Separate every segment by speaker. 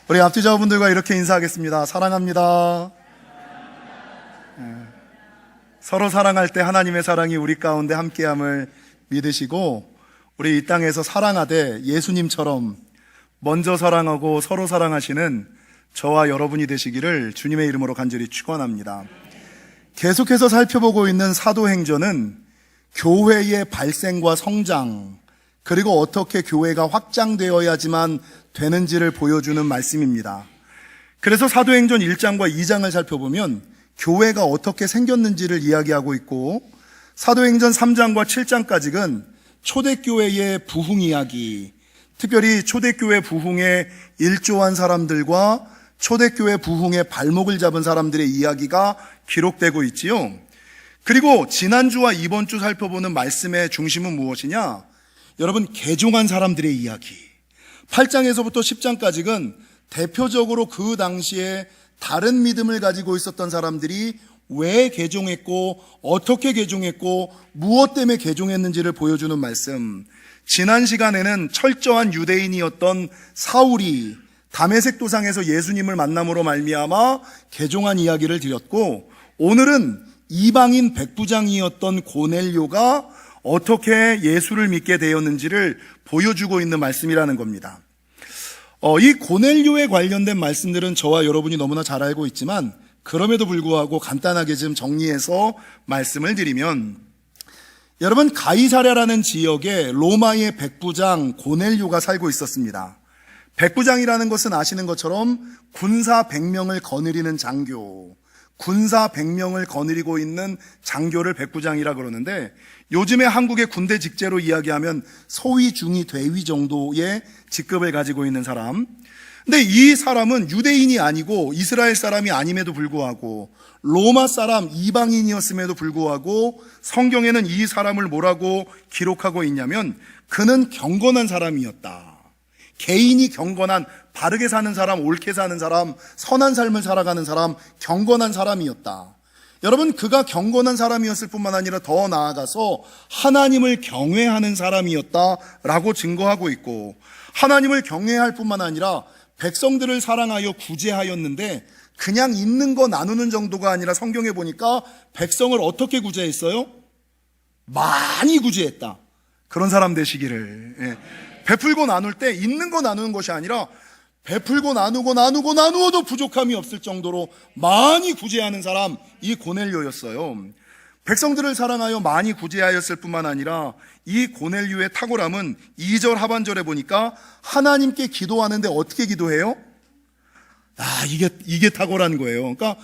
Speaker 1: 우리 앞뒤자분들과 이렇게 인사하겠습니다. 사랑합니다. 서로 사랑할 때 하나님의 사랑이 우리 가운데 함께함을 믿으시고, 우리 이 땅에서 사랑하되 예수님처럼 먼저 사랑하고 서로 사랑하시는 저와 여러분이 되시기를 주님의 이름으로 간절히 축원합니다. 계속해서 살펴보고 있는 사도행전은 교회의 발생과 성장, 그리고 어떻게 교회가 확장되어야지만 되는지를 보여주는 말씀입니다. 그래서 사도행전 1장과 2장을 살펴보면 교회가 어떻게 생겼는지를 이야기하고 있고, 사도행전 3장과 7장까지는 초대교회의 부흥 이야기, 특별히 초대교회 부흥에 일조한 사람들과 초대교회 부흥의 발목을 잡은 사람들의 이야기가 기록되고 있지요. 그리고 지난주와 이번 주 살펴보는 말씀의 중심은 무엇이냐? 여러분, 개종한 사람들의 이야기. 8장에서부터 10장까지는 대표적으로 그 당시에 다른 믿음을 가지고 있었던 사람들이 왜 개종했고 어떻게 개종했고 무엇 때문에 개종했는지를 보여주는 말씀. 지난 시간에는 철저한 유대인이었던 사울이 다메섹 도상에서 예수님을 만남으로 말미암아 개종한 이야기를 드렸고, 오늘은 이방인 백부장이었던 고넬료가 어떻게 예수를 믿게 되었는지를 보여주고 있는 말씀이라는 겁니다. 이 고넬료에 관련된 말씀들은 저와 여러분이 너무나 잘 알고 있지만, 그럼에도 불구하고 간단하게 좀 정리해서 말씀을 드리면, 여러분, 가이사랴라는 지역에 로마의 백부장 고넬료가 살고 있었습니다. 백부장이라는 것은 아시는 것처럼 군사 100명을 거느리는 장교, 군사 100명을 거느리고 있는 장교를 백부장이라 그러는데, 요즘에 한국의 군대 직제로 이야기하면 소위, 중위, 대위 정도의 직급을 가지고 있는 사람. 근데 이 사람은 유대인이 아니고 이스라엘 사람이 아님에도 불구하고 로마 사람 이방인이었음에도 불구하고 성경에는 이 사람을 뭐라고 기록하고 있냐면, 그는 경건한 사람이었다. 개인이 경건한, 바르게 사는 사람, 옳게 사는 사람, 선한 삶을 살아가는 사람, 경건한 사람이었다. 여러분, 그가 경건한 사람이었을 뿐만 아니라 더 나아가서 하나님을 경외하는 사람이었다라고 증거하고 있고, 하나님을 경외할 뿐만 아니라 백성들을 사랑하여 구제하였는데, 그냥 있는 거 나누는 정도가 아니라 성경에 보니까 백성을 어떻게 구제했어요? 많이 구제했다. 그런 사람 되시기를. 베풀고 나눌 때 있는 거 나누는 것이 아니라 베풀고 나누어도 부족함이 없을 정도로 많이 구제하는 사람, 이 고넬료였어요. 백성들을 사랑하여 많이 구제하였을 뿐만 아니라 이 고넬료의 탁월함은 2절 하반절에 보니까 하나님께 기도하는데 어떻게 기도해요? 이게 탁월한 거예요. 그러니까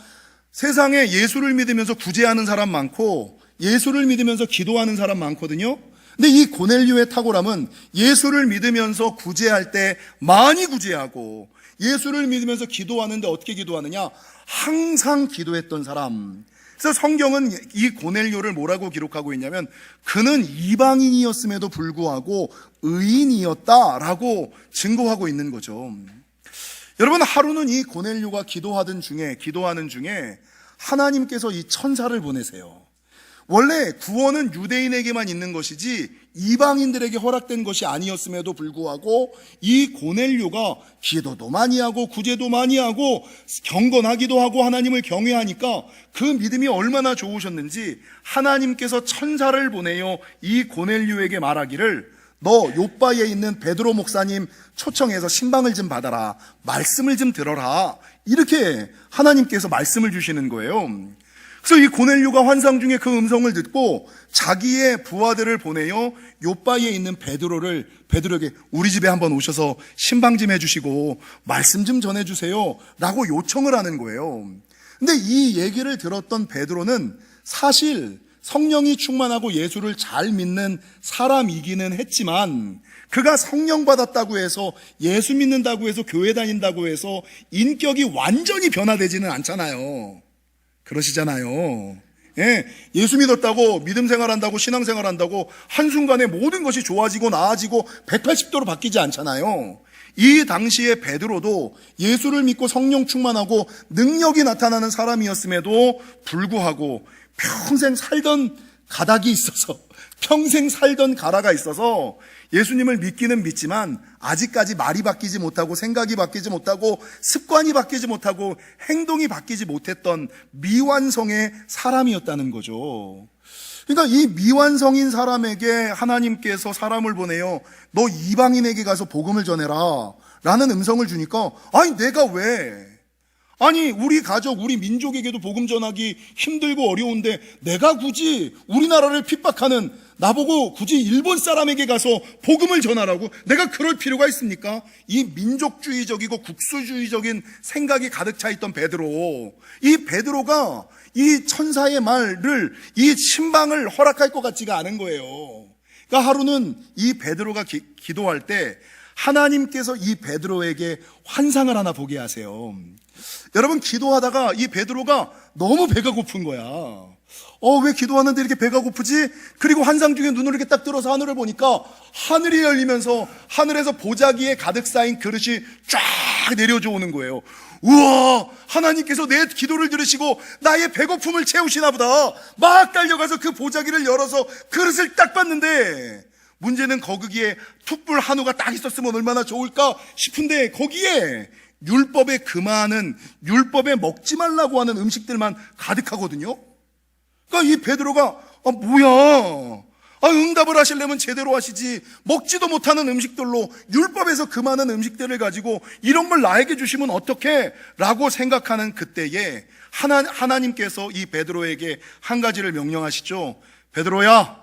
Speaker 1: 세상에 예수를 믿으면서 구제하는 사람 많고 예수를 믿으면서 기도하는 사람 많거든요. 근데 이 고넬료의 탁월함은 예수를 믿으면서 구제할 때 많이 구제하고, 예수를 믿으면서 기도하는데 어떻게 기도하느냐? 항상 기도했던 사람. 그래서 성경은 이 고넬료를 뭐라고 기록하고 있냐면, 그는 이방인이었음에도 불구하고 의인이었다라고 증거하고 있는 거죠. 여러분, 하루는 이 고넬료가 기도하는 중에 하나님께서 이 천사를 보내세요. 원래 구원은 유대인에게만 있는 것이지 이방인들에게 허락된 것이 아니었음에도 불구하고 이 고넬료가 기도도 많이 하고 구제도 많이 하고 경건하기도 하고 하나님을 경외하니까 그 믿음이 얼마나 좋으셨는지 하나님께서 천사를 보내요 이 고넬료에게 말하기를, 너 요바에 있는 베드로 목사님 초청해서 신방을 좀 받아라, 말씀을 좀 들어라, 이렇게 하나님께서 말씀을 주시는 거예요. 그래서 이 고넬료가 환상 중에 그 음성을 듣고 자기의 부하들을 보내요 요바에 있는 베드로에게 우리 집에 한번 오셔서 신방 좀 해주시고 말씀 좀 전해주세요 라고 요청을 하는 거예요. 근데 이 얘기를 들었던 베드로는 사실 성령이 충만하고 예수를 잘 믿는 사람이기는 했지만, 그가 성령 받았다고 해서 예수 믿는다고 해서 교회 다닌다고 해서 인격이 완전히 변화되지는 않잖아요. 그러시잖아요. 예수 믿었다고, 믿음 생활한다고, 신앙 생활한다고 한순간에 모든 것이 좋아지고 나아지고 180도로 바뀌지 않잖아요. 이 당시에 베드로도 예수를 믿고 성령 충만하고 능력이 나타나는 사람이었음에도 불구하고 평생 살던 가닥이 있어서 평생 살던 가라가 있어서 예수님을 믿기는 믿지만 아직까지 말이 바뀌지 못하고 생각이 바뀌지 못하고 습관이 바뀌지 못하고 행동이 바뀌지 못했던 미완성의 사람이었다는 거죠. 그러니까 이 미완성인 사람에게 하나님께서 사람을 보내요. 너 이방인에게 가서 복음을 전해라 라는 음성을 주니까, 아니 내가 왜, 아니 우리 가족 우리 민족에게도 복음 전하기 힘들고 어려운데 내가 굳이 우리나라를 핍박하는, 나보고 굳이 일본 사람에게 가서 복음을 전하라고? 내가 그럴 필요가 있습니까? 이 민족주의적이고 국수주의적인 생각이 가득 차 있던 베드로, 이 베드로가 이 천사의 말을, 이 신방을 허락할 것 같지가 않은 거예요. 그러니까 하루는 이 베드로가 기도할 때 하나님께서 이 베드로에게 환상을 하나 보게 하세요. 여러분, 기도하다가 이 베드로가 너무 배가 고픈 거야. 왜 기도하는데 이렇게 배가 고프지? 그리고 환상 중에 눈을 이렇게 딱 들어서 하늘을 보니까 하늘이 열리면서 하늘에서 보자기에 가득 쌓인 그릇이 쫙 내려져 오는 거예요. 우와, 하나님께서 내 기도를 들으시고 나의 배고픔을 채우시나 보다. 막 달려가서 그 보자기를 열어서 그릇을 딱 봤는데, 문제는 거기에 툭불 한우가 딱 있었으면 얼마나 좋을까 싶은데 거기에 율법에 금하는, 율법에 먹지 말라고 하는 음식들만 가득하거든요. 그러니까 이 베드로가 뭐야, 응답을 하시려면 제대로 하시지, 먹지도 못하는 음식들로, 율법에서 금하는 음식들을 가지고 이런 걸 나에게 주시면 어떡해? 라고 생각하는 그때에 하나님께서 이 베드로에게 한 가지를 명령하시죠. 베드로야,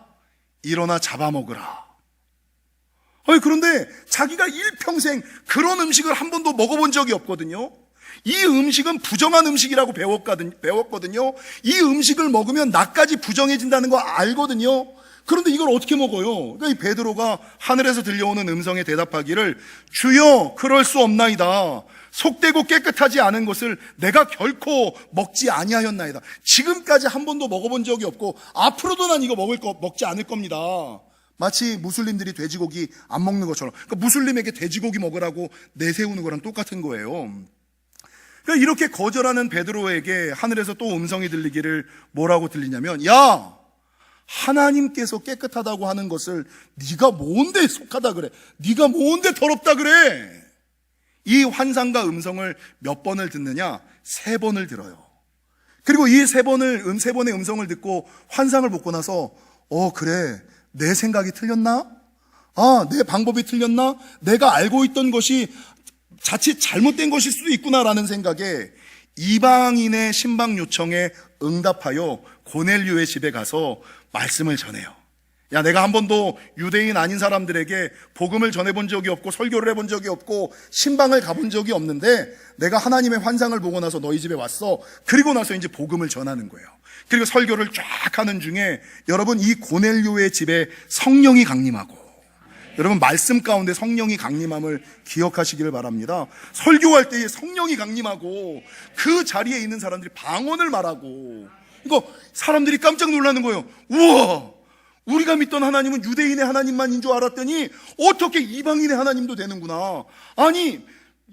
Speaker 1: 일어나 잡아먹으라. 그런데 자기가 일평생 그런 음식을 한 번도 먹어본 적이 없거든요. 이 음식은 부정한 음식이라고 배웠거든요. 이 음식을 먹으면 나까지 부정해진다는 거 알거든요. 그런데 이걸 어떻게 먹어요? 그러니까 이 베드로가 하늘에서 들려오는 음성에 대답하기를, 주여 그럴 수 없나이다. 속되고 깨끗하지 않은 것을 내가 결코 먹지 아니하였나이다. 지금까지 한 번도 먹어본 적이 없고 앞으로도 난 이거 먹지 않을 겁니다. 마치 무슬림들이 돼지고기 안 먹는 것처럼, 그러니까 무슬림에게 돼지고기 먹으라고 내세우는 거랑 똑같은 거예요. 그러니까 이렇게 거절하는 베드로에게 하늘에서 또 음성이 들리기를, 뭐라고 들리냐면, 야, 하나님께서 깨끗하다고 하는 것을 네가 뭔데 속하다 그래? 네가 뭔데 더럽다 그래? 이 환상과 음성을 몇 번을 듣느냐? 3번을 들어요. 그리고 이 3번의 음성을 듣고 환상을 보고 나서, 그래, 내 생각이 틀렸나? 내 방법이 틀렸나? 내가 알고 있던 것이 자칫 잘못된 것일 수도 있구나라는 생각에 이방인의 신방 요청에 응답하여 고넬료의 집에 가서 말씀을 전해요. 야, 내가 한 번도 유대인 아닌 사람들에게 복음을 전해본 적이 없고 설교를 해본 적이 없고 신방을 가본 적이 없는데 내가 하나님의 환상을 보고 나서 너희 집에 왔어. 그리고 나서 이제 복음을 전하는 거예요. 그리고 설교를 쫙 하는 중에 여러분, 이 고넬료의 집에 성령이 강림하고, 여러분 말씀 가운데 성령이 강림함을 기억하시기를 바랍니다. 설교할 때에 성령이 강림하고 그 자리에 있는 사람들이 방언을 말하고, 이거 사람들이 깜짝 놀라는 거예요. 우와, 우리가 믿던 하나님은 유대인의 하나님만인 줄 알았더니 어떻게 이방인의 하나님도 되는구나. 아니,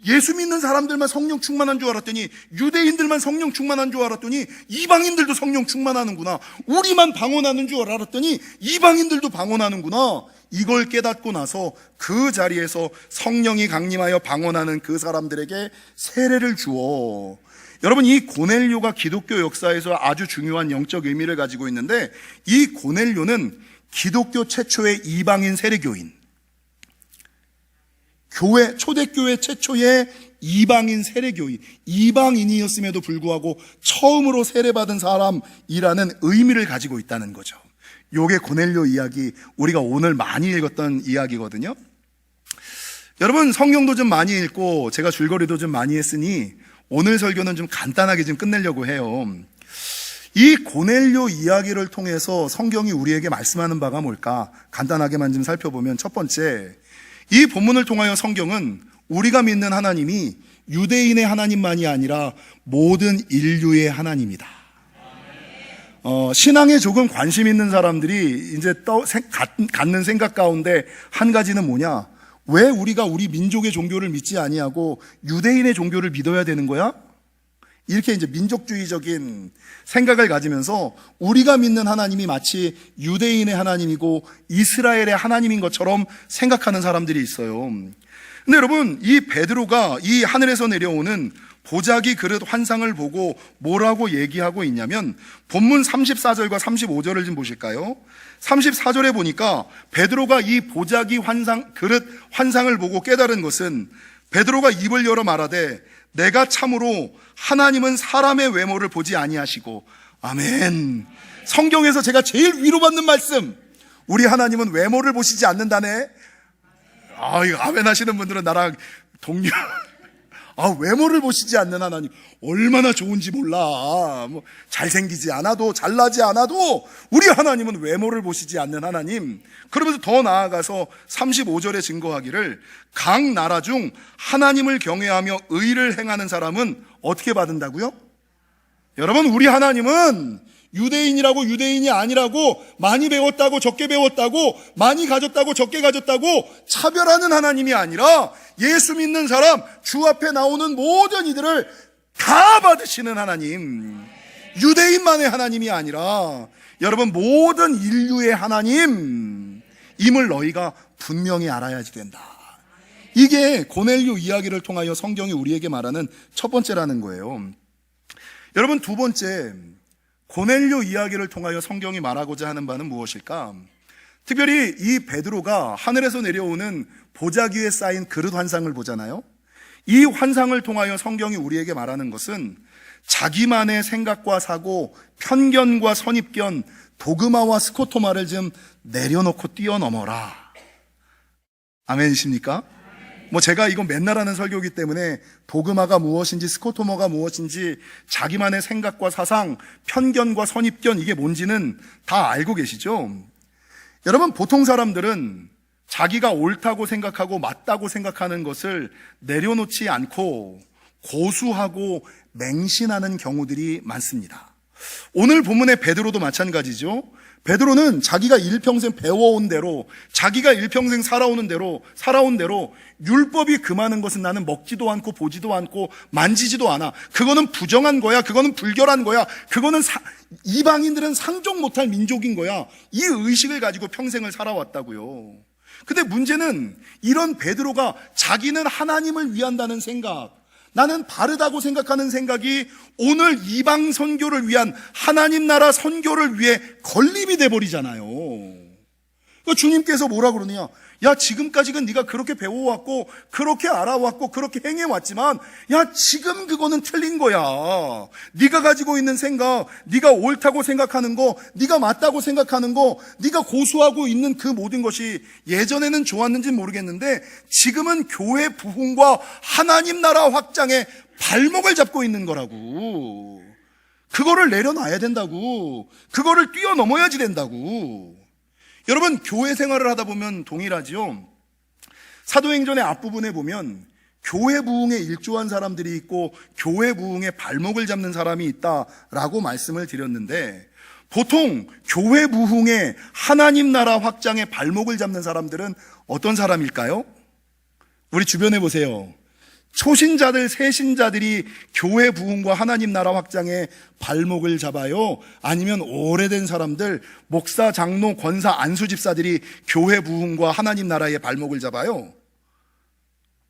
Speaker 1: 예수 믿는 사람들만 성령 충만한 줄 알았더니, 유대인들만 성령 충만한 줄 알았더니 이방인들도 성령 충만하는구나. 우리만 방언하는 줄 알았더니 이방인들도 방언하는구나. 이걸 깨닫고 나서 그 자리에서 성령이 강림하여 방언하는 그 사람들에게 세례를 주어. 여러분, 이 고넬료가 기독교 역사에서 아주 중요한 영적 의미를 가지고 있는데, 이 고넬료는 기독교 최초의 이방인 세례교인, 초대교회 최초의 이방인 세례교인, 이방인이었음에도 불구하고 처음으로 세례받은 사람이라는 의미를 가지고 있다는 거죠. 요게 고넬료 이야기, 우리가 오늘 많이 읽었던 이야기거든요. 여러분, 성경도 좀 많이 읽고 제가 줄거리도 좀 많이 했으니 오늘 설교는 좀 간단하게 좀 끝내려고 해요. 이 고넬료 이야기를 통해서 성경이 우리에게 말씀하는 바가 뭘까? 간단하게만 좀 살펴보면, 첫 번째, 이 본문을 통하여 성경은 우리가 믿는 하나님이 유대인의 하나님만이 아니라 모든 인류의 하나님이다. 신앙에 조금 관심 있는 사람들이 이제 갖는 생각 가운데 한 가지는 뭐냐? 왜 우리가 우리 민족의 종교를 믿지 아니하고 유대인의 종교를 믿어야 되는 거야? 이렇게 이제 민족주의적인 생각을 가지면서 우리가 믿는 하나님이 마치 유대인의 하나님이고 이스라엘의 하나님인 것처럼 생각하는 사람들이 있어요. 근데 여러분, 이 베드로가 이 하늘에서 내려오는 보자기 그릇 환상을 보고 뭐라고 얘기하고 있냐면, 본문 34절과 35절을 좀 보실까요? 34절에 보니까 베드로가 이 보자기 그릇 환상을 보고 깨달은 것은, 베드로가 입을 열어 말하되 내가 참으로 하나님은 사람의 외모를 보지 아니하시고. 아멘. 성경에서 제가 제일 위로받는 말씀, 우리 하나님은 외모를 보시지 않는다네. 이거 아멘 하시는 분들은 나랑 동료. 외모를 보시지 않는 하나님, 얼마나 좋은지 몰라. 잘생기지 않아도 잘나지 않아도 우리 하나님은 외모를 보시지 않는 하나님. 그러면서 더 나아가서 35절에 증거하기를, 각 나라 중 하나님을 경외하며 의를 행하는 사람은 어떻게 받는다고요? 여러분, 우리 하나님은 유대인이라고 유대인이 아니라고, 많이 배웠다고 적게 배웠다고, 많이 가졌다고 적게 가졌다고 차별하는 하나님이 아니라, 예수 믿는 사람, 주 앞에 나오는 모든 이들을 다 받으시는 하나님, 유대인만의 하나님이 아니라 여러분 모든 인류의 하나님임을 너희가 분명히 알아야지 된다. 이게 고넬료 이야기를 통하여 성경이 우리에게 말하는 첫 번째라는 거예요. 여러분, 두 번째, 고넬료 이야기를 통하여 성경이 말하고자 하는 바는 무엇일까? 특별히 이 베드로가 하늘에서 내려오는 보자기 위에 쌓인 그릇 환상을 보잖아요. 이 환상을 통하여 성경이 우리에게 말하는 것은 자기만의 생각과 사고, 편견과 선입견, 도그마와 스코토마를 좀 내려놓고 뛰어넘어라. 아멘이십니까? 제가 이건 맨날 하는 설교이기 때문에 도그마가 무엇인지 스코토마가 무엇인지, 자기만의 생각과 사상, 편견과 선입견, 이게 뭔지는 다 알고 계시죠? 여러분, 보통 사람들은 자기가 옳다고 생각하고 맞다고 생각하는 것을 내려놓지 않고 고수하고 맹신하는 경우들이 많습니다. 오늘 본문의 베드로도 마찬가지죠. 베드로는 자기가 일평생 배워온 대로, 자기가 일평생 살아온 대로 율법이 금하는 것은 나는 먹지도 않고 보지도 않고 만지지도 않아. 그거는 부정한 거야. 그거는 불결한 거야. 그거는 이방인들은 상종 못할 민족인 거야. 이 의식을 가지고 평생을 살아왔다고요. 근데 문제는 이런 베드로가 자기는 하나님을 위한다는 생각, 나는 바르다고 생각하는 생각이 오늘 이방 선교를 위한 하나님 나라 선교를 위해 걸림이 돼버리잖아요. 그러니까 주님께서 뭐라 그러느냐? 야, 지금까지는 네가 그렇게 배워왔고 그렇게 알아왔고 그렇게 행해왔지만, 야, 지금 그거는 틀린 거야. 네가 가지고 있는 생각, 네가 옳다고 생각하는 거, 네가 맞다고 생각하는 거, 네가 고수하고 있는 그 모든 것이 예전에는 좋았는지는 모르겠는데 지금은 교회 부흥과 하나님 나라 확장에 발목을 잡고 있는 거라고. 그거를 내려놔야 된다고. 그거를 뛰어넘어야지 된다고. 여러분, 교회 생활을 하다 보면 동일하지요. 사도행전의 앞부분에 보면 교회 부흥에 일조한 사람들이 있고 교회 부흥에 발목을 잡는 사람이 있다라고 말씀을 드렸는데, 보통 교회 부흥에 하나님 나라 확장에 발목을 잡는 사람들은 어떤 사람일까요? 우리 주변에 보세요. 초신자들, 새신자들이 교회 부흥과 하나님 나라 확장에 발목을 잡아요? 아니면 오래된 사람들, 목사, 장로, 권사, 안수 집사들이 교회 부흥과 하나님 나라에 발목을 잡아요?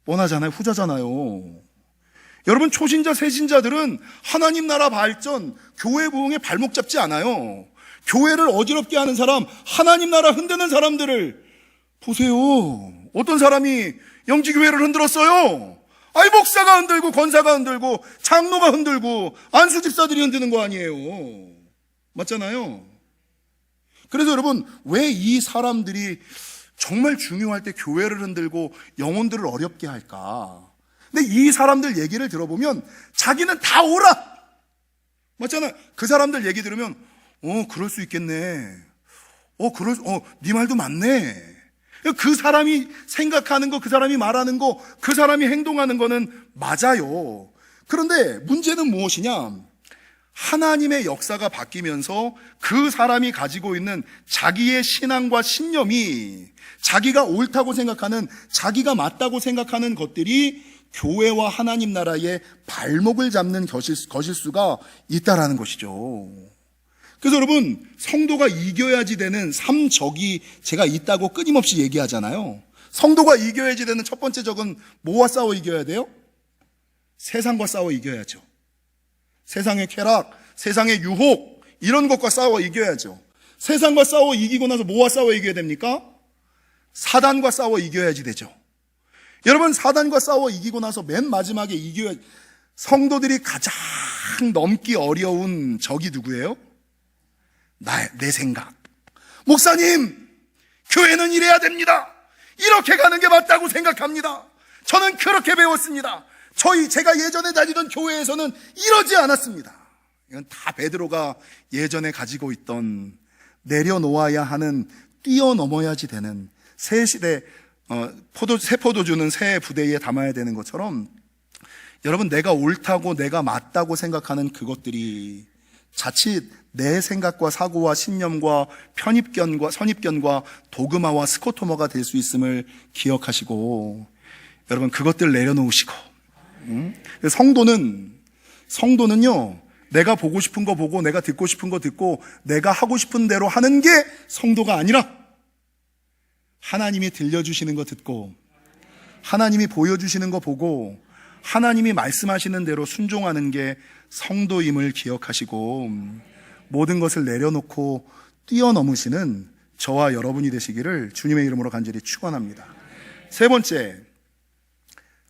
Speaker 1: 뻔하잖아요. 후자잖아요. 여러분, 초신자, 새신자들은 하나님 나라 발전, 교회 부흥에 발목 잡지 않아요. 교회를 어지럽게 하는 사람, 하나님 나라 흔드는 사람들을 보세요. 어떤 사람이 영지교회를 흔들었어요? 목사가 흔들고 권사가 흔들고 장로가 흔들고 안수 집사들이 흔드는 거 아니에요. 맞잖아요. 그래서 여러분, 왜 이 사람들이 정말 중요할 때 교회를 흔들고 영혼들을 어렵게 할까? 근데 이 사람들 얘기를 들어보면 자기는 다 옳아. 맞잖아요. 그 사람들 얘기 들으면 그럴 수 있겠네. 네 말도 맞네. 그 사람이 생각하는 거, 그 사람이 말하는 거, 그 사람이 행동하는 거는 맞아요. 그런데 문제는 무엇이냐? 하나님의 역사가 바뀌면서 그 사람이 가지고 있는 자기의 신앙과 신념이, 자기가 옳다고 생각하는, 자기가 맞다고 생각하는 것들이 교회와 하나님 나라의 발목을 잡는 것일 수가 있다라는 것이죠. 그래서 여러분, 성도가 이겨야지 되는 3적이 제가 있다고 끊임없이 얘기하잖아요. 성도가 이겨야지 되는 첫 번째 적은 뭐와 싸워 이겨야 돼요? 세상과 싸워 이겨야죠. 세상의 쾌락, 세상의 유혹, 이런 것과 싸워 이겨야죠. 세상과 싸워 이기고 나서 뭐와 싸워 이겨야 됩니까? 사단과 싸워 이겨야지 되죠. 여러분, 사단과 싸워 이기고 나서 맨 마지막에 성도들이 가장 넘기 어려운 적이 누구예요? 내 생각. 목사님, 교회는 이래야 됩니다. 이렇게 가는 게 맞다고 생각합니다. 저는 그렇게 배웠습니다. 제가 예전에 다니던 교회에서는 이러지 않았습니다. 이건 다 베드로가 예전에 가지고 있던 내려놓아야 하는, 뛰어넘어야지 되는 새 시대, 새 포도주는 새 부대에 담아야 되는 것처럼, 여러분, 내가 옳다고 내가 맞다고 생각하는 그것들이 자칫 내 생각과 사고와 신념과 편입견과 선입견과 도그마와 스코토마가 될 수 있음을 기억하시고, 여러분, 그것들 내려놓으시고, 성도는요, 내가 보고 싶은 거 보고, 내가 듣고 싶은 거 듣고, 내가 하고 싶은 대로 하는 게 성도가 아니라, 하나님이 들려주시는 거 듣고, 하나님이 보여주시는 거 보고, 하나님이 말씀하시는 대로 순종하는 게 성도임을 기억하시고, 모든 것을 내려놓고 뛰어넘으시는 저와 여러분이 되시기를 주님의 이름으로 간절히 축원합니다. 세 번째,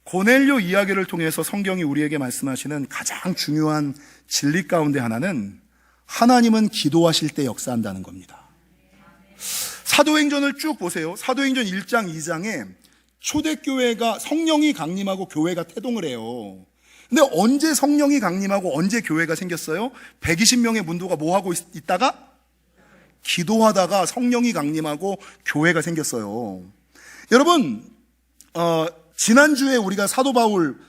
Speaker 1: 고넬료 이야기를 통해서 성경이 우리에게 말씀하시는 가장 중요한 진리 가운데 하나는, 하나님은 기도하실 때 역사한다는 겁니다. 사도행전을 쭉 보세요. 사도행전 1장 2장에 초대교회가 성령이 강림하고 교회가 태동을 해요. 근데 언제 성령이 강림하고 언제 교회가 생겼어요? 120명의 문도가 뭐 하고 있다가? 기도하다가 성령이 강림하고 교회가 생겼어요. 여러분, 지난주에 우리가 사도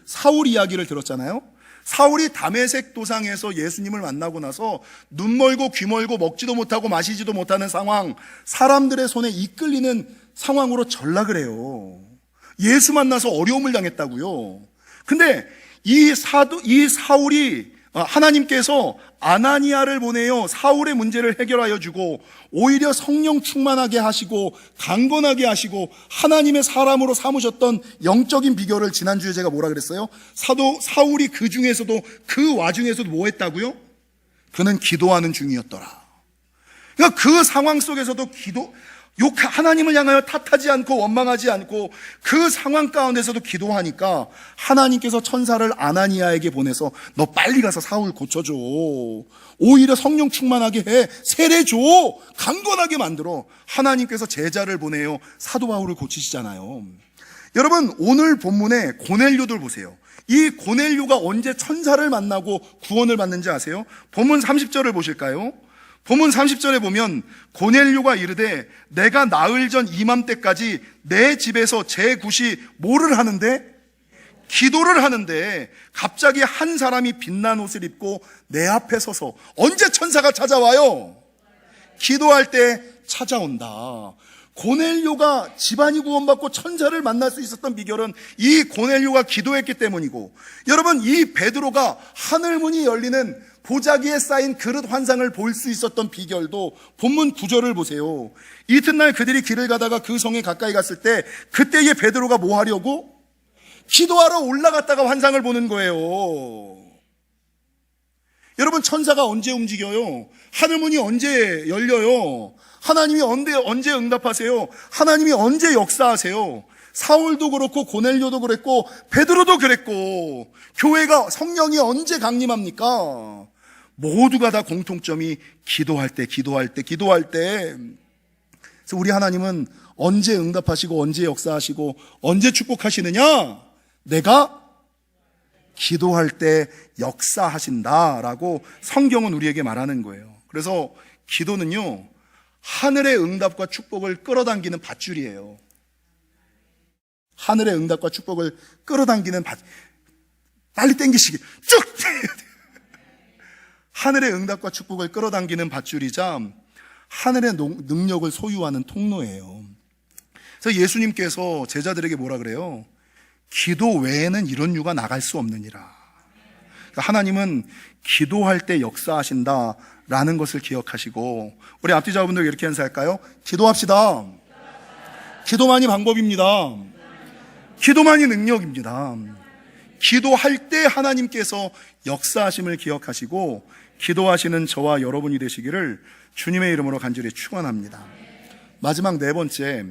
Speaker 1: 사울 이야기를 들었잖아요. 사울이 다메섹 도상에서 예수님을 만나고 나서 눈 멀고 귀 멀고 먹지도 못하고 마시지도 못하는 상황, 사람들의 손에 이끌리는 상황으로 전락을 해요. 예수 만나서 어려움을 당했다고요. 근데 이 사울이, 하나님께서 아나니아를 보내요. 사울의 문제를 해결하여 주고, 오히려 성령 충만하게 하시고 강건하게 하시고 하나님의 사람으로 삼으셨던 영적인 비결을 지난주에 제가 뭐라 그랬어요? 사울이 그 중에서도, 그 와중에서도 뭐 했다고요? 그는 기도하는 중이었더라. 그러니까 그 상황 속에서도 하나님을 향하여 탓하지 않고 원망하지 않고 그 상황 가운데서도 기도하니까 하나님께서 천사를 아나니아에게 보내서 너 빨리 가서 사울 고쳐줘. 오히려 성령 충만하게 해. 세례줘. 강건하게 만들어. 하나님께서 제자를 보내요. 사도 바울을 고치시잖아요. 여러분, 오늘 본문에 고넬료들 보세요. 이 고넬료가 언제 천사를 만나고 구원을 받는지 아세요? 본문 30절을 보실까요? 본문 30절에 보면 고넬료가 이르되 내가 나흘 전 이맘때까지 내 집에서 제 굿이 뭐를 하는데? 기도를 하는데 갑자기 한 사람이 빛난 옷을 입고 내 앞에 서서, 언제 천사가 찾아와요? 기도할 때 찾아온다. 고넬료가 집안이 구원받고 천사를 만날 수 있었던 비결은 이 고넬료가 기도했기 때문이고, 여러분, 이 베드로가 하늘문이 열리는 보자기에 쌓인 그릇 환상을 볼 수 있었던 비결도 본문 9절을 보세요. 이튿날 그들이 길을 가다가 그 성에 가까이 갔을 때, 그때의 베드로가 뭐 하려고? 기도하러 올라갔다가 환상을 보는 거예요. 여러분, 천사가 언제 움직여요? 하늘문이 언제 열려요? 하나님이 언제 응답하세요? 하나님이 언제 역사하세요? 사울도 그렇고 고넬료도 그랬고 베드로도 그랬고, 교회가, 성령이 언제 강림합니까? 모두가 다 공통점이 기도할 때. 그래서 우리 하나님은 언제 응답하시고 언제 역사하시고 언제 축복하시느냐? 내가 기도할 때 역사하신다라고 성경은 우리에게 말하는 거예요. 그래서 기도는요, 하늘의 응답과 축복을 끌어당기는 밧줄이에요. 하늘의 응답과 축복을 끌어당기는 빨리 당기시기 쭉 하늘의 응답과 축복을 끌어당기는 밧줄이자 하늘의 능력을 소유하는 통로예요. 그래서 예수님께서 제자들에게 뭐라 그래요? 기도 외에는 이런 유가 나갈 수 없느니라. 그러니까 하나님은 기도할 때 역사하신다라는 것을 기억하시고, 우리 앞뒤자분들 이렇게 연습할까요? 기도합시다. 기도만이 방법입니다. 기도만이 능력입니다. 기도할 때 하나님께서 역사하심을 기억하시고 기도하시는 저와 여러분이 되시기를 주님의 이름으로 간절히 축원합니다. 마지막 네 번째,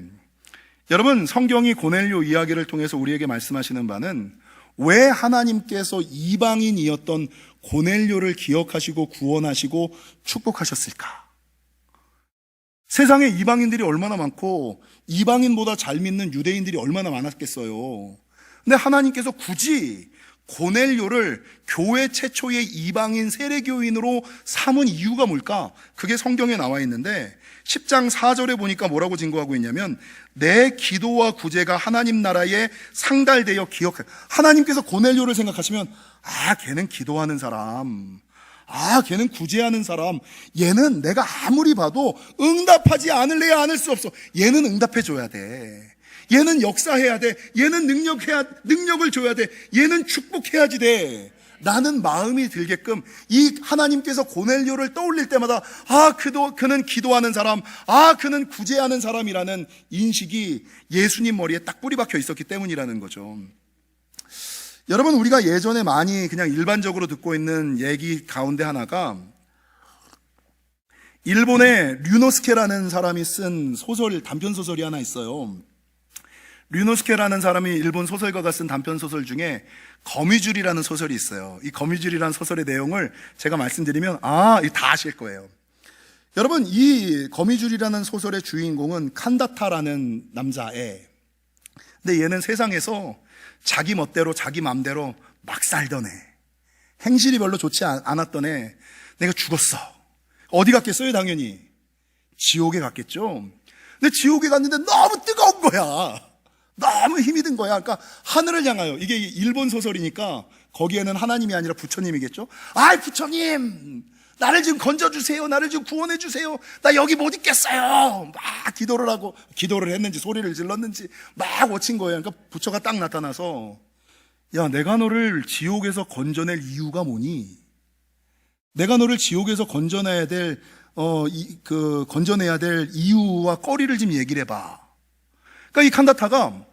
Speaker 1: 여러분, 성경이 고넬료 이야기를 통해서 우리에게 말씀하시는 바는 왜 하나님께서 이방인이었던 고넬료를 기억하시고 구원하시고 축복하셨을까? 세상에 이방인들이 얼마나 많고 이방인보다 잘 믿는 유대인들이 얼마나 많았겠어요. 근데 하나님께서 굳이 고넬료를 교회 최초의 이방인 세례교인으로 삼은 이유가 뭘까? 그게 성경에 나와 있는데 10장 4절에 보니까 뭐라고 증거하고 있냐면, 내 기도와 구제가 하나님 나라에 상달되어 기억해. 하나님께서 고넬료를 생각하시면, 걔는 기도하는 사람, 걔는 구제하는 사람, 얘는 내가 아무리 봐도 응답하지 않을래야 않을 수 없어. 얘는 응답해줘야 돼. 얘는 역사해야 돼. 얘는 능력을 줘야 돼. 얘는 축복해야지 돼. 라는 마음이 들게끔 이 하나님께서 고넬료를 떠올릴 때마다 그는 기도하는 사람, 그는 구제하는 사람이라는 인식이 예수님 머리에 딱 뿌리 박혀 있었기 때문이라는 거죠. 여러분, 우리가 예전에 많이 그냥 일반적으로 듣고 있는 얘기 가운데 하나가, 일본의 류노스케라는 사람이 쓴 단편소설이 하나 있어요. 류노스케라는 사람이 일본 소설가가 쓴 단편소설 중에 거미줄이라는 소설이 있어요. 이 거미줄이라는 소설의 내용을 제가 말씀드리면 다 아실 거예요. 여러분, 이 거미줄이라는 소설의 주인공은 칸다타라는 남자애. 근데 얘는 세상에서 자기 멋대로 자기 맘대로 막 살던 애, 행실이 별로 좋지 않았던 애. 내가 죽었어. 어디 갔겠어요? 당연히 지옥에 갔겠죠. 근데 지옥에 갔는데 너무 뜨거운 거야. 너무 힘이 든 거야. 그러니까 하늘을 향하여, 이게 일본 소설이니까 거기에는 하나님이 아니라 부처님이겠죠. 부처님, 나를 좀 건져주세요. 나를 좀 구원해주세요. 나 여기 못 있겠어요. 막 기도를 했는지 소리를 질렀는지 막 외친 거예요. 그러니까 부처가 딱 나타나서, 야, 내가 너를 지옥에서 건져낼 이유가 뭐니? 내가 너를 지옥에서 건져내야 될 이유와 거리를 좀 얘기를 해봐. 그러니까 이 칸다타가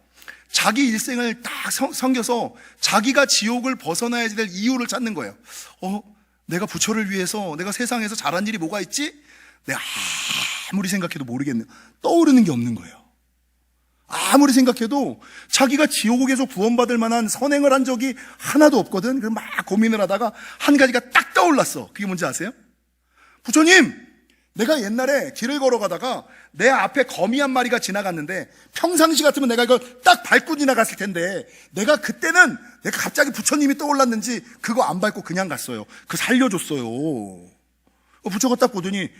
Speaker 1: 자기 일생을 딱 섬겨서 자기가 지옥을 벗어나야 될 이유를 찾는 거예요. 내가 부처를 위해서 내가 세상에서 잘한 일이 뭐가 있지? 내가 아무리 생각해도 모르겠네. 떠오르는 게 없는 거예요. 아무리 생각해도 자기가 지옥에서 구원받을 만한 선행을 한 적이 하나도 없거든. 그래서 막 고민을 하다가 한 가지가 딱 떠올랐어. 그게 뭔지 아세요? 부처님, 내가 옛날에 길을 걸어가다가 내 앞에 거미 한 마리가 지나갔는데 평상시 같으면 내가 이걸 딱 밟고 지나갔을 텐데, 내가 그때는 내가 갑자기 부처님이 떠올랐는지 그거 안 밟고 그냥 갔어요. 살려줬어요. 부처가 딱 보더니,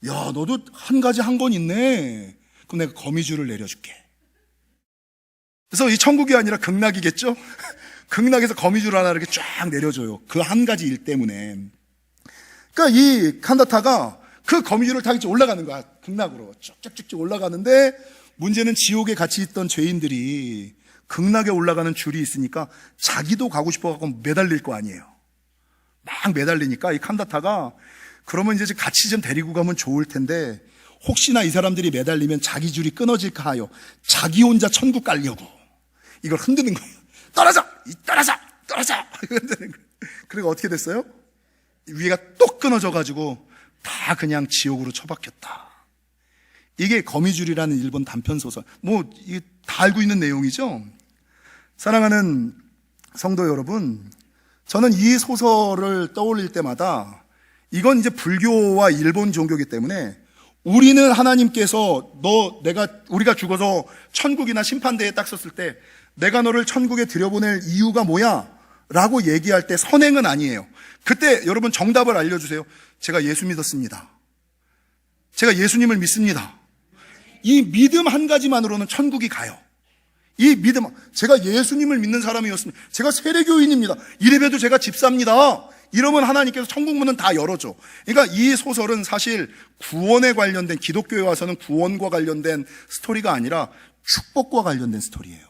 Speaker 1: 야, 너도 한 가지 한 건 있네. 그럼 내가 거미줄을 내려줄게. 그래서 이 천국이 아니라 극락이겠죠? 극락에서 거미줄 하나 이렇게 쫙 내려줘요. 그 한 가지 일 때문에. 그러니까 이 칸다타가 그 거미줄을 타고 올라가는 거야. 극락으로 쭉쭉쭉 올라가는데, 문제는 지옥에 같이 있던 죄인들이 극락에 올라가는 줄이 있으니까 자기도 가고 싶어갖고 매달릴 거 아니에요. 막 매달리니까 이 칸다타가, 그러면 이제 같이 좀 데리고 가면 좋을 텐데 혹시나 이 사람들이 매달리면 자기 줄이 끊어질까 하여 자기 혼자 천국 가려고 이걸 흔드는 거예요. 떨어져! 흔드는 거예요. 그리고 어떻게 됐어요? 위가 똑 끊어져가지고 다 그냥 지옥으로 처박혔다. 이게 거미줄이라는 일본 단편소설. 이게 다 알고 있는 내용이죠. 사랑하는 성도 여러분, 저는 이 소설을 떠올릴 때마다, 이건 이제 불교와 일본 종교이기 때문에, 우리는 하나님께서 우리가 죽어서 천국이나 심판대에 딱 섰을 때 내가 너를 천국에 들여보낼 이유가 뭐야? 라고 얘기할 때 선행은 아니에요. 그때 여러분 정답을 알려주세요. 제가 예수 믿었습니다. 제가 예수님을 믿습니다. 이 믿음 한 가지만으로는 천국이 가요. 이 믿음, 제가 예수님을 믿는 사람이었습니다. 제가 세례교인입니다. 이래봬도 제가 집사입니다. 이러면 하나님께서 천국 문은 다 열어줘. 그러니까 이 소설은 사실 구원에 관련된, 기독교에 와서는 구원과 관련된 스토리가 아니라 축복과 관련된 스토리예요.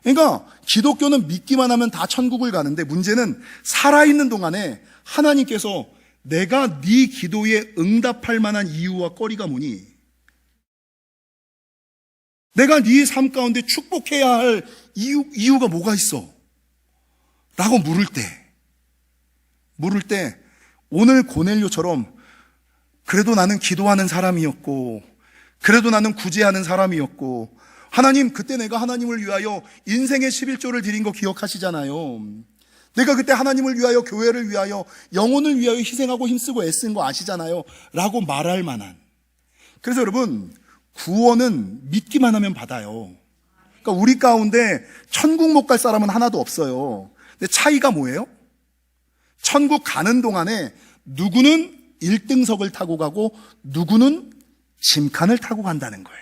Speaker 1: 그러니까 기독교는 믿기만 하면 다 천국을 가는데 문제는 살아있는 동안에 하나님께서 내가 네 기도에 응답할 만한 이유와 거리가 뭐니? 내가 네 삶 가운데 축복해야 할 이유가 뭐가 있어? 라고 물을 때 오늘 고넬료처럼 그래도 나는 기도하는 사람이었고 그래도 나는 구제하는 사람이었고 하나님 그때 내가 하나님을 위하여 인생의 11조를 드린 거 기억하시잖아요. 내가 그때 하나님을 위하여 교회를 위하여 영혼을 위하여 희생하고 힘쓰고 애쓴 거 아시잖아요 라고 말할 만한. 그래서 여러분 구원은 믿기만 하면 받아요. 그러니까 우리 가운데 천국 못 갈 사람은 하나도 없어요. 근데 차이가 뭐예요? 천국 가는 동안에 누구는 1등석을 타고 가고 누구는 짐칸을 타고 간다는 거예요.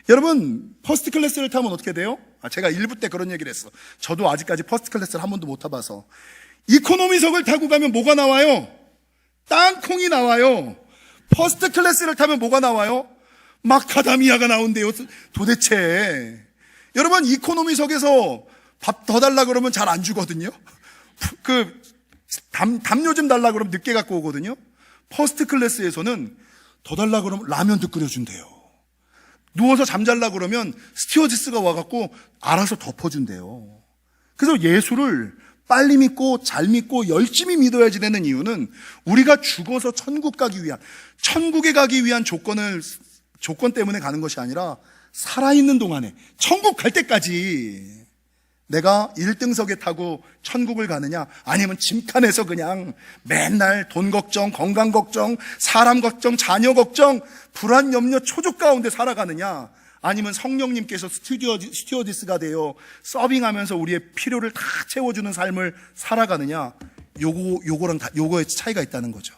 Speaker 1: 여러분 퍼스트 클래스를 타면 어떻게 돼요? 제가 1부 때 그런 얘기를 했어. 저도 아직까지 퍼스트 클래스를 한 번도 못 타봐서. 이코노미석을 타고 가면 뭐가 나와요? 땅콩이 나와요. 퍼스트 클래스를 타면 뭐가 나와요? 마카다미아가 나온대요. 도대체 여러분 이코노미석에서 밥 더 달라 그러면 잘 안 주거든요. 담요 좀 달라 그러면 늦게 갖고 오거든요. 퍼스트 클래스에서는 더 달라 그러면 라면도 끓여준대요. 누워서 잠잘라 그러면 스튜어디스가 와갖고 알아서 덮어준대요. 그래서 예수를 빨리 믿고 잘 믿고 열심히 믿어야지 되는 이유는 우리가 죽어서 천국 가기 위한, 천국에 가기 위한 조건 때문에 가는 것이 아니라 살아있는 동안에 천국 갈 때까지 내가 1등석에 타고 천국을 가느냐 아니면 짐칸에서 그냥 맨날 돈 걱정, 건강 걱정, 사람 걱정, 자녀 걱정, 불안, 염려, 초조 가운데 살아가느냐 아니면 성령님께서 스튜어디스가 되어 서빙하면서 우리의 필요를 다 채워주는 삶을 살아가느냐 요거의 차이가 있다는 거죠.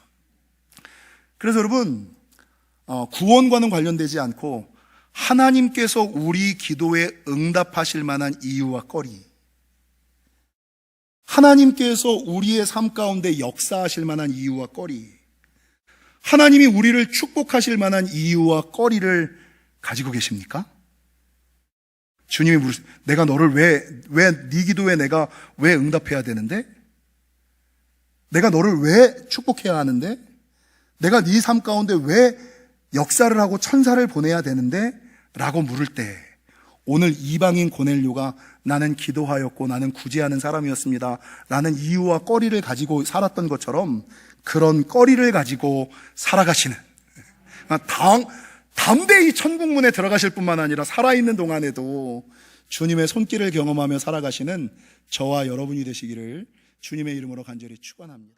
Speaker 1: 그래서 여러분 구원과는 관련되지 않고 하나님께서 우리 기도에 응답하실 만한 이유와 거리, 하나님께서 우리의 삶 가운데 역사하실 만한 이유와 거리, 하나님이 우리를 축복하실 만한 이유와 거리를 가지고 계십니까? 주님이 내가 너를 네 기도에 내가 왜 응답해야 되는데? 내가 너를 왜 축복해야 하는데? 내가 네 삶 가운데 왜 역사를 하고 천사를 보내야 되는데? 라고 물을 때 오늘 이방인 고넬료가 나는 기도하였고 나는 구제하는 사람이었습니다 라는 이유와 거리를 가지고 살았던 것처럼 그런 거리를 가지고 살아가시는 담대히 천국문에 들어가실 뿐만 아니라 살아있는 동안에도 주님의 손길을 경험하며 살아가시는 저와 여러분이 되시기를 주님의 이름으로 간절히 축원합니다.